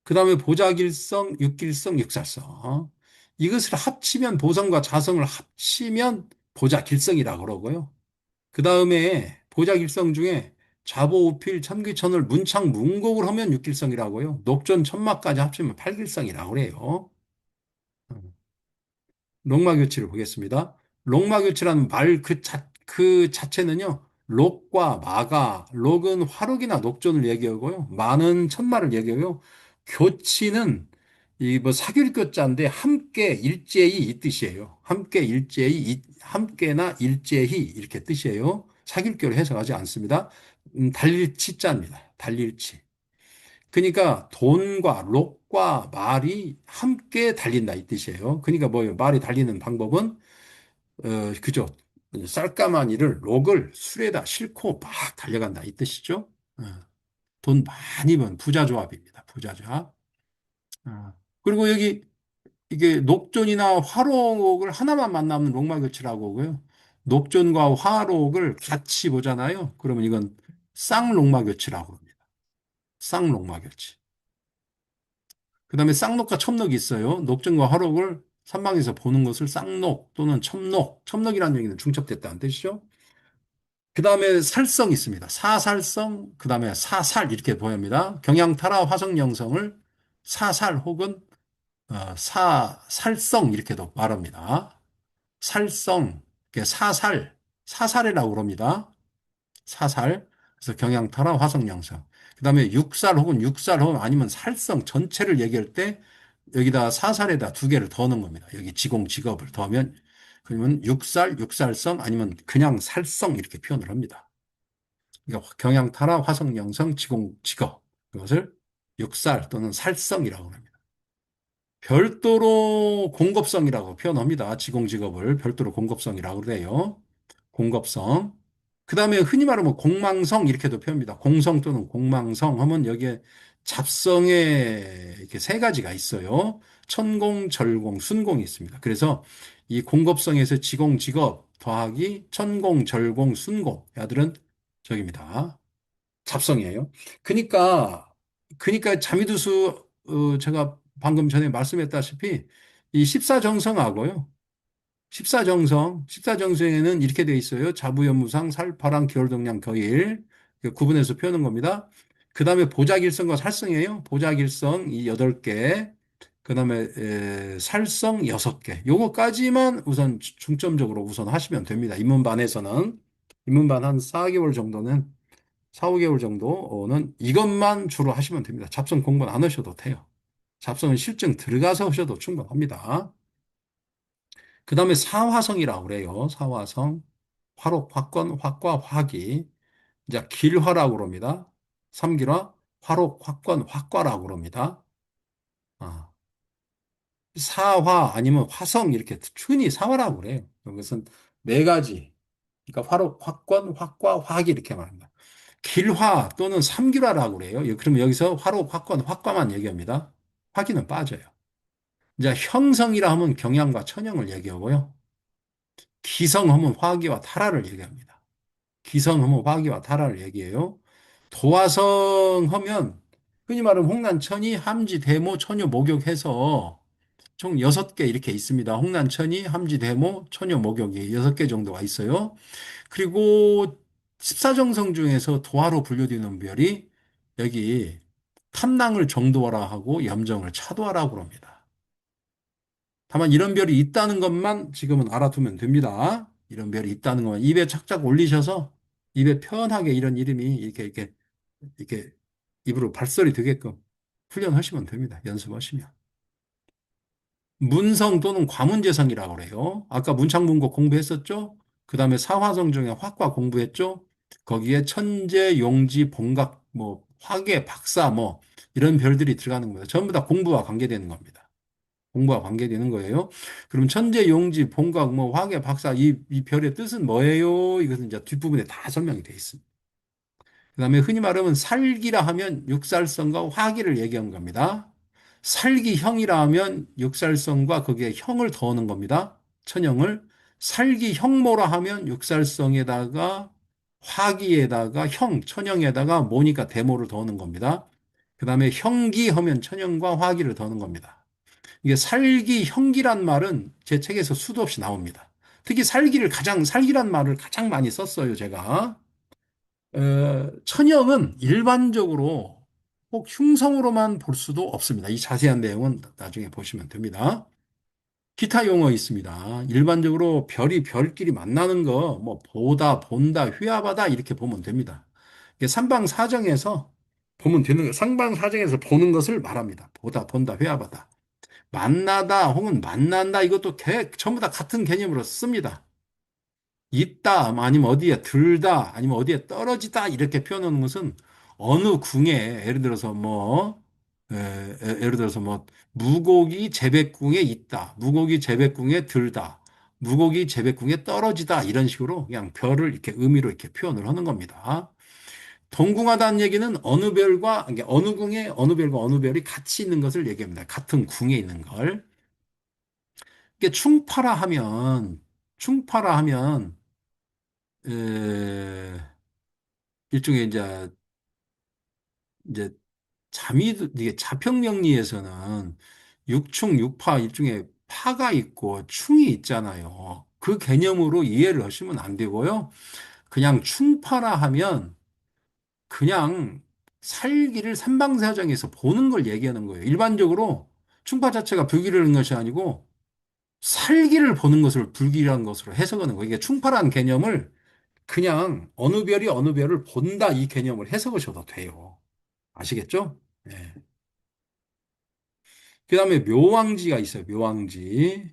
A: 그다음에 보자길성, 육길성, 육살성 이것을 합치면 보성과 자성을 합치면 보자길성이라고 그러고요. 그 다음에 보자길성 중에 자보우필 천귀천을 문창문곡을 하면 육길성이라고요. 녹존 천마까지 합치면 팔길성이라고 그래요. 록마교치를 보겠습니다. 록마교치라는 말 그 자체는요. 록과 마가, 록은 화록이나 녹존을 얘기하고요. 마는 천마를 얘기하고요. 교치는 이 뭐 사귤교자인데 함께 일제히 이 뜻이에요. 함께 일제히 함께나 일제히 이렇게 뜻이에요. 사귤교를 해석하지 않습니다. 달릴치자입니다. 달릴치. 그러니까 돈과 록과 말이 함께 달린다 이 뜻이에요. 그러니까 뭐예요? 말이 달리는 방법은 그죠? 쌀까마니를 록을 술에다 싣고 막 달려간다 이 뜻이죠. 어, 돈 많이 번 부자 조합입니다. 부자 조합. 그리고 여기 이게 녹존이나 화록을 하나만 만나면 록마교치라고 하고요. 녹존과 화록을 같이 보잖아요. 그러면 이건 쌍록마교치라고 합니다. 쌍록마교치. 그다음에 쌍록과 첨록이 있어요. 녹전과 화록을 삼방에서 보는 것을 쌍록 또는 첨록, 첨록이라는 얘기는 중첩됐다는 뜻이죠. 그다음에 살성 있습니다. 사살성, 그다음에 사살 이렇게 보입니다. 경양타라 화성영성을 사살 혹은 사살성 이렇게도 말합니다. 살성, 사살이라고 그럽니다. 사살. 그래서 경양타라 화성영성. 그다음에 육살 혹은 육살 혹은 아니면 살성 전체를 얘기할 때 여기다 사살에다 두 개를 더 넣은 겁니다. 여기 지공 직업을 더하면 그러면 육살, 육살성 아니면 그냥 살성 이렇게 표현을 합니다. 그러니까 경양타라 화성영성 지공 직업 이것을 육살 또는 살성이라고 합니다. 별도로 공급성이라고 표현합니다. 지공직업을 별도로 공급성이라고 그래요. 공급성. 그 다음에 흔히 말하면 공망성 이렇게도 표현합니다. 공성 또는 공망성 하면 여기에 잡성에 이렇게 세 가지가 있어요. 천공, 절공, 순공이 있습니다. 그래서 이 공급성에서 지공, 직업 더하기 천공, 절공, 순공. 야들은 저기입니다. 잡성이에요. 그러니까 자미두수 제가 방금 전에 말씀했다시피 이 십사정성하고요. 십사정성에는 이렇게 돼 있어요. 자부연무상, 살파랑, 기월동량, 거일 구분해서 표현한 겁니다. 그 다음에 보자길성과 살성이에요. 보자길성 이 8개. 그 다음에 살성 6개. 요거까지만 우선 중점적으로 우선 하시면 됩니다. 입문반에서는. 입문반 한 4개월 정도는, 4, 5개월 정도는 이것만 주로 하시면 됩니다. 잡성 공부는 안 하셔도 돼요. 잡성은 실증 들어가서 하셔도 충분합니다. 그 다음에 사화성이라고 그래요. 사화성. 화록, 화권, 화과, 화기. 이제 길화라고 그럽니다. 삼길화, 화록, 화권, 화과라고 그럽니다. 아, 사화 아니면 화성 이렇게 흔히 사화라고 그래요. 이것은 네 가지. 그러니까 화록, 화권, 화과, 화기 이렇게 말합니다. 길화 또는 삼길화라고 그래요. 그러면 여기서 화록, 화권, 화과만 얘기합니다. 화기는 빠져요. 이제 형성이라 하면 경양과 천형을 얘기하고요. 기성하면 화기와 탈화를 얘기합니다. 기성하면 화기와 탈화를 얘기해요. 도화성 하면 흔히 말하면 홍난천이, 함지, 대모, 천유, 목욕해서 총 6개 이렇게 있습니다. 홍난천이, 함지, 대모, 천유, 목욕이 6개 정도가 있어요. 그리고 14정성 중에서 도화로 분류되는 별이 여기 탐낭을 정도화라 하고 염정을 차도화라고 합니다. 다만 이런 별이 있다는 것만 지금은 알아두면 됩니다. 이런 별이 있다는 것만 입에 착착 올리셔서 입에 편하게 이런 이름이 이렇게 입으로 발설이 되게끔 훈련하시면 됩니다. 연습하시면. 문성 또는 과문재성이라고 그래요. 아까 문창문고 공부했었죠? 그 다음에 사화성 중에 화과 공부했죠? 거기에 천재, 용지, 봉각, 뭐 화계, 박사 뭐 이런 별들이 들어가는 겁니다. 전부 다 공부와 관계되는 겁니다. 공부와 관계되는 거예요. 그럼 천재, 용지, 봉각, 뭐 화계, 박사 이 별의 뜻은 뭐예요? 이것은 이제 뒷부분에 다 설명이 되어 있습니다. 그다음에 흔히 말하면 살기라 하면 육살성과 화기를 얘기한 겁니다. 살기형이라 하면 육살성과 거기에 형을 더하는 겁니다. 천형을. 살기형모라 하면 육살성에다가 화기에다가 형, 천형에다가 모니까 대모를 더하는 겁니다. 그다음에 형기 하면 천형과 화기를 더하는 겁니다. 이게 살기, 형기란 말은 제 책에서 수도 없이 나옵니다. 특히 살기란 말을 가장 많이 썼어요, 제가. 천형은 일반적으로 꼭 흉성으로만 볼 수도 없습니다. 이 자세한 내용은 나중에 보시면 됩니다. 기타 용어 있습니다. 일반적으로 별이 별끼리 만나는 거, 뭐, 보다, 본다, 휘하하다, 이렇게 보면 됩니다. 이게 삼방사정에서 보면 되는 거, 상방사정에서 보는 것을 말합니다. 보다, 본다, 휘하하다. 만나다, 혹은 만난다, 이것도 전부 다 같은 개념으로 씁니다. 있다, 아니면 어디에 들다, 아니면 어디에 떨어지다, 이렇게 표현하는 것은 어느 궁에, 예를 들어서 예를 들어서 무고기 재백궁에 있다, 무고기 재백궁에 들다, 무고기 재백궁에 떨어지다, 이런 식으로 그냥 별을 이렇게 의미로 이렇게 표현을 하는 겁니다. 동궁하다는 얘기는 어느 별과, 그러니까 어느 궁에 어느 별과 어느 별이 같이 있는 것을 얘기합니다. 같은 궁에 있는 걸. 이게 충파라 하면, 에, 일종의 이제 이게 자평명리에서는 육충, 육파 일종의 파가 있고 충이 있잖아요. 그 개념으로 이해를 하시면 안 되고요. 그냥 충파라 하면 그냥 살기를 삼방사정에서 보는 걸 얘기하는 거예요. 일반적으로 충파 자체가 불길이라는 것이 아니고 살기를 보는 것을 불길한 것으로 해석하는 거예요. 이게 충파라는 개념을 그냥 어느 별이 어느 별을 본다 이 개념을 해석하셔도 돼요. 아시겠죠? 네. 그 다음에 묘왕지가 있어요. 묘왕지.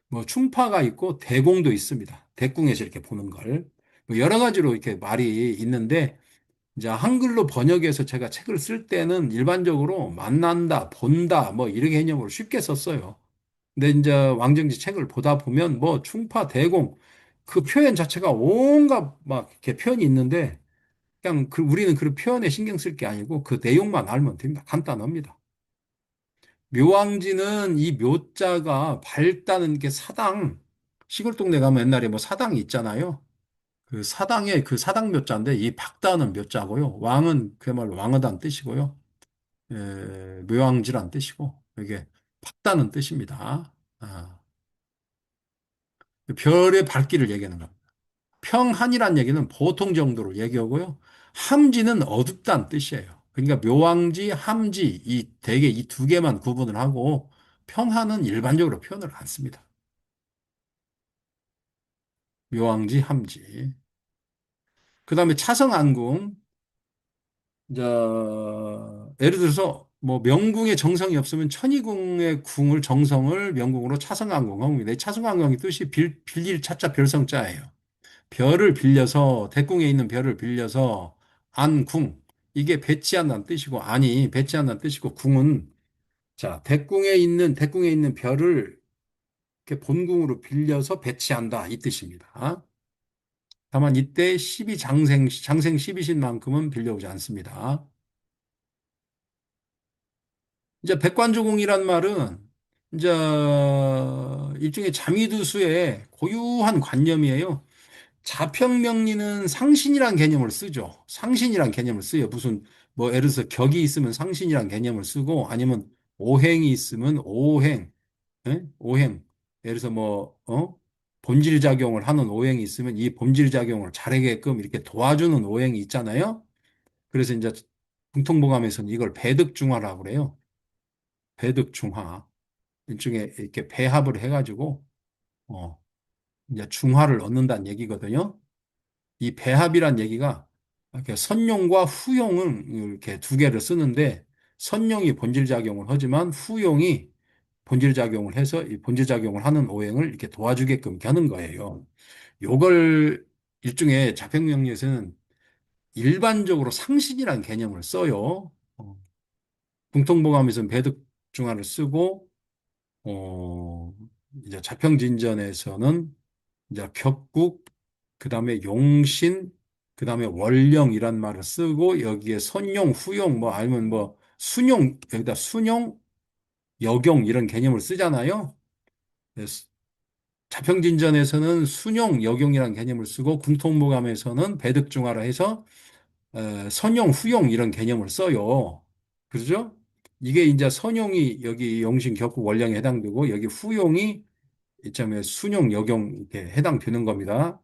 A: 뭐 충파가 있고 대공도 있습니다. 대궁에서 이렇게 보는 걸. 뭐 여러 가지로 이렇게 말이 있는데 이제 한글로 번역해서 제가 책을 쓸 때는 일반적으로 만난다, 본다, 뭐 이런 개념으로 쉽게 썼어요. 근데 이제 왕정지 책을 보다 보면 뭐 충파, 대공 그 표현 자체가 온갖 막 이렇게 표현이 있는데 그냥 우리는 그 표현에 신경 쓸 게 아니고 그 내용만 알면 됩니다. 간단합니다. 묘왕지는 이 묘자가 밝다는 게 사당, 시골 동네 가면 옛날에 뭐 사당이 있잖아요. 그 사당의 그 사당 묘자인데 이 박다는 묘자고요. 왕은 그야말로 왕하다는 뜻이고요. 묘왕지란 뜻이고 이게 박다는 뜻입니다. 아, 별의 밝기를 얘기하는 겁니다. 평한이란 얘기는 보통 정도로 얘기하고요. 함지는 어둡다는 뜻이에요. 그러니까 묘왕지, 함지 이 대개 이 두 개만 구분을 하고 평한은 일반적으로 표현을 안 씁니다. 묘왕지, 함지. 그다음에 차성안궁. 예를 들어서 뭐 명궁에 정성이 없으면 천이궁의 궁을 정성을 명궁으로 차성안궁 내 차성안궁의 뜻이 빌릴 차자 별성자예요. 별을 빌려서 대궁에 있는 별을 빌려서 안궁 이게 배치한다는 뜻이고 아니 배치한다는 뜻이고 궁은 자 대궁에 있는 별을 이렇게 본궁으로 빌려서 배치한다 이 뜻입니다. 다만 이때 장생 12신만큼은 빌려오지 않습니다. 이제 백관조공이란 말은 이제 일종의 자미두수의 고유한 관념이에요. 자평명리는 상신이란 개념을 쓰죠. 상신이란 개념을 써요. 무슨 뭐 예를 들어서 격이 있으면 상신이란 개념을 쓰고 아니면 오행이 있으면 오행, 예? 오행. 예를 들어서 본질 작용을 하는 오행이 있으면 이 본질 작용을 잘하게끔 이렇게 도와주는 오행이 있잖아요. 그래서 이제 공통보감에서는 이걸 배득중화라고 그래요. 배득중화. 일종의 이렇게 배합을 해가지고 어, 이제 중화를 얻는다는 얘기거든요. 이 배합이란 얘기가 이렇게 선용과 후용은 이렇게 두 개를 쓰는데 선용이 본질 작용을 하지만 후용이 본질 작용을 해서 이 본질 작용을 하는 오행을 이렇게 도와주게끔 하는 거예요. 요걸 일종의 자평명리에서는 일반적으로 상신이라는 개념을 써요. 공통보감에서는 배득중화를 쓰고 어, 이제 자평진전에서는 이제 격국, 그 다음에 용신, 그 다음에 월령이란 말을 쓰고 여기에 선용, 후용, 뭐 아니면 뭐 순용, 여기다 순용, 역용 이런 개념을 쓰잖아요. 그래서 자평진전에서는 순용, 역용이라는 개념을 쓰고 궁통무감에서는 배득중화라 해서 선용, 후용 이런 개념을 써요. 그렇죠? 이게 이제 선용이 여기 용신, 격국, 월령에 해당되고 여기 후용이 이점에 순용, 역용 이렇게 해당되는 겁니다.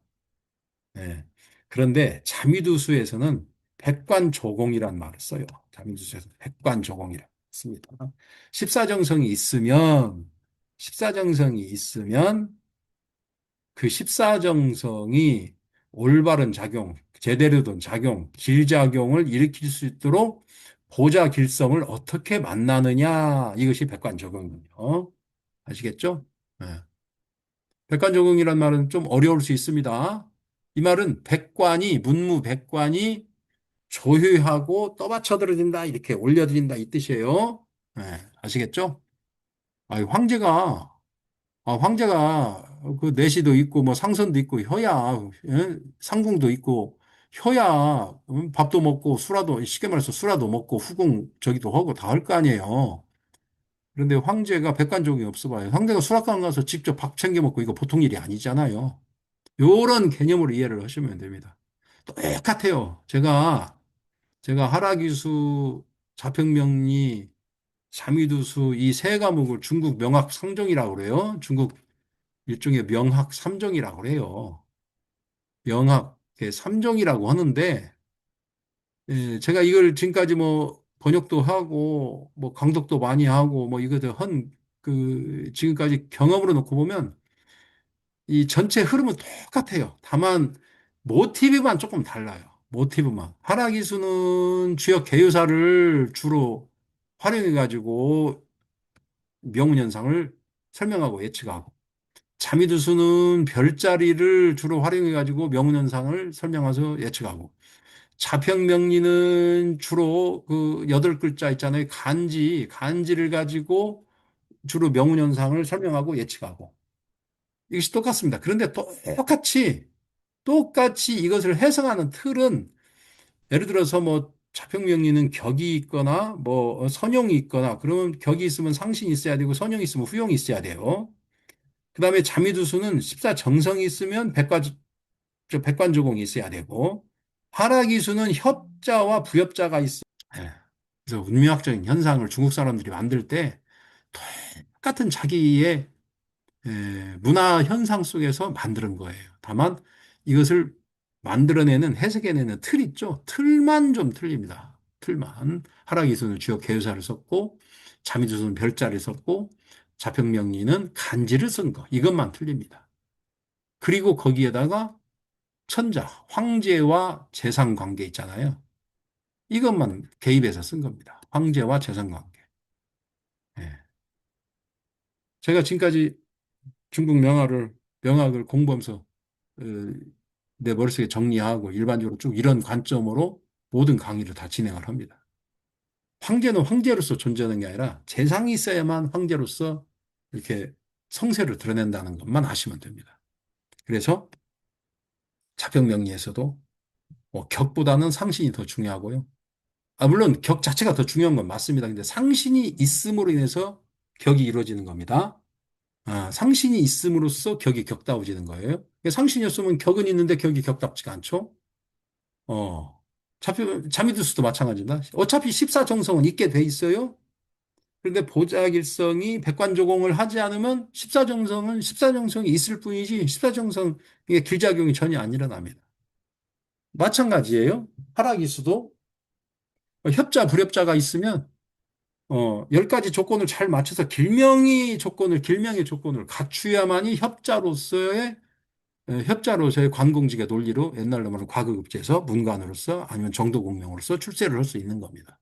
A: 예. 그런데 자미두수에서는 백관조공이란 말을 써요. 자미두수에서 백관조공이라 씁니다. 십사정성이 있으면 십사정성이 있으면 그 십사정성이 올바른 작용, 제대로 된 작용, 길작용을 일으킬 수 있도록 보좌 길성을 어떻게 만나느냐 이것이 백관조공이에요. 아시겠죠? 예. 백관조공이란 말은 좀 어려울 수 있습니다. 이 말은 백관이 문무백관이 조효하고 떠받쳐들어진다 이렇게 올려드린다 이 뜻이에요. 네, 아시겠죠? 황제가 그 내시도 있고 뭐 상선도 있고 혀야 상궁도 있고 혀야 밥도 먹고 수라도 쉽게 말해서 수라도 먹고 후궁 저기도 하고 다 할 거 아니에요. 그런데 황제가 백관종이 없어 봐요. 황제가 수락관 가서 직접 밥 챙겨 먹고 이거 보통 일이 아니잖아요. 요런 개념으로 이해를 하시면 됩니다. 똑같아요. 제가 하락이수, 자평명리, 자미두수 이 세 과목을 중국 명학 상종이라고 그래요. 중국 일종의 명학 삼종이라고 그래요. 명학 삼종이라고 하는데 제가 이걸 지금까지 뭐 번역도 하고 뭐 강독도 많이 하고 뭐 이것도 한 그 지금까지 경험으로 놓고 보면 이 전체 흐름은 똑같아요. 다만 모티브만 조금 달라요. 모티브만. 하락이수는 주역 개요사를 주로 활용해 가지고 명운현상을 설명하고 예측하고 자미두수는 별자리를 주로 활용해 가지고 명운현상을 설명해서 예측하고 자평명리는 주로 그 여덟 글자 있잖아요. 간지를 가지고 주로 명운현상을 설명하고 예측하고 이것이 똑같습니다. 그런데 똑같이 이것을 해석하는 틀은 예를 들어서 뭐 자평명리는 격이 있거나 뭐 선용이 있거나 그러면 격이 있으면 상신이 있어야 되고 선용이 있으면 후용이 있어야 돼요. 그다음에 자미두수는 십사정성이 있으면 백관조공이 있어야 되고 하락이수는 협자와 부협자가 있어. 예. 그래서 운명학적인 현상을 중국 사람들이 만들 때 똑같은 자기의 문화 현상 속에서 만드는 거예요. 다만 이것을 만들어내는, 해석해내는 틀 있죠? 틀만 좀 틀립니다. 틀만. 하락이수는 주요 개요사를 썼고, 자미두수는 별자를 썼고, 자평명리는 간지를 쓴 거. 이것만 틀립니다. 그리고 거기에다가 천자, 황제와 재상 관계 있잖아요. 이것만 개입해서 쓴 겁니다. 황제와 재상 관계. 예. 제가 지금까지 중국 명학을 공부하면서 어, 내 머릿속에 정리하고 일반적으로 쭉 이런 관점으로 모든 강의를 다 진행을 합니다. 황제는 황제로서 존재하는 게 아니라 재상이 있어야만 황제로서 이렇게 성세를 드러낸다는 것만 아시면 됩니다. 그래서 자평명리에서도 뭐 격보다는 상신이 더 중요하고요. 물론 격 자체가 더 중요한 건 맞습니다. 근데 상신이 있음으로 인해서 격이 이루어지는 겁니다. 상신이 있음으로써 격이 격다워지는 거예요. 상신이 없으면 격은 있는데 격이 격답지가 않죠. 어, 자미두스도 마찬가지입니다. 어차피 십사정성은 있게 돼 있어요. 그런데 보자길성이 백관조공을 하지 않으면 십사정성이 있을 뿐이지 십사정성 이게 길작용이 전혀 안 일어납니다. 마찬가지예요. 하락이수도 협자, 불협자가 있으면 10가지 조건을 잘 맞춰서 길명의 조건을 갖추어야만이 협자로서의 관공직의 논리로 옛날로 말하면 과거급제에서 문관으로서 아니면 정도공명으로서 출세를 할 수 있는 겁니다.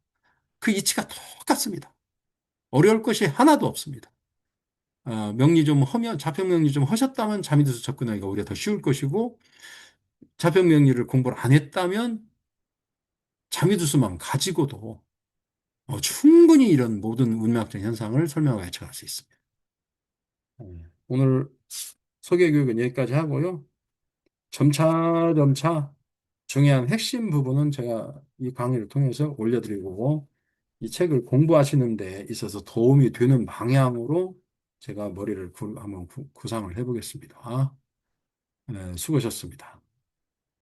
A: 그 이치가 똑같습니다. 어려울 것이 하나도 없습니다. 자평명리 좀 하셨다면 자미두수 접근하기가 오히려 더 쉬울 것이고, 자평명리를 공부를 안 했다면 자미두수만 가지고도 충분히 이런 모든 운명학적 현상을 설명하고 해석할 수 있습니다. 오늘 소개 교육은 여기까지 하고요. 점차 중요한 핵심 부분은 제가 이 강의를 통해서 올려드리고 이 책을 공부하시는 데 있어서 도움이 되는 방향으로 제가 머리를 한번 구상을 해보겠습니다. 네, 수고하셨습니다.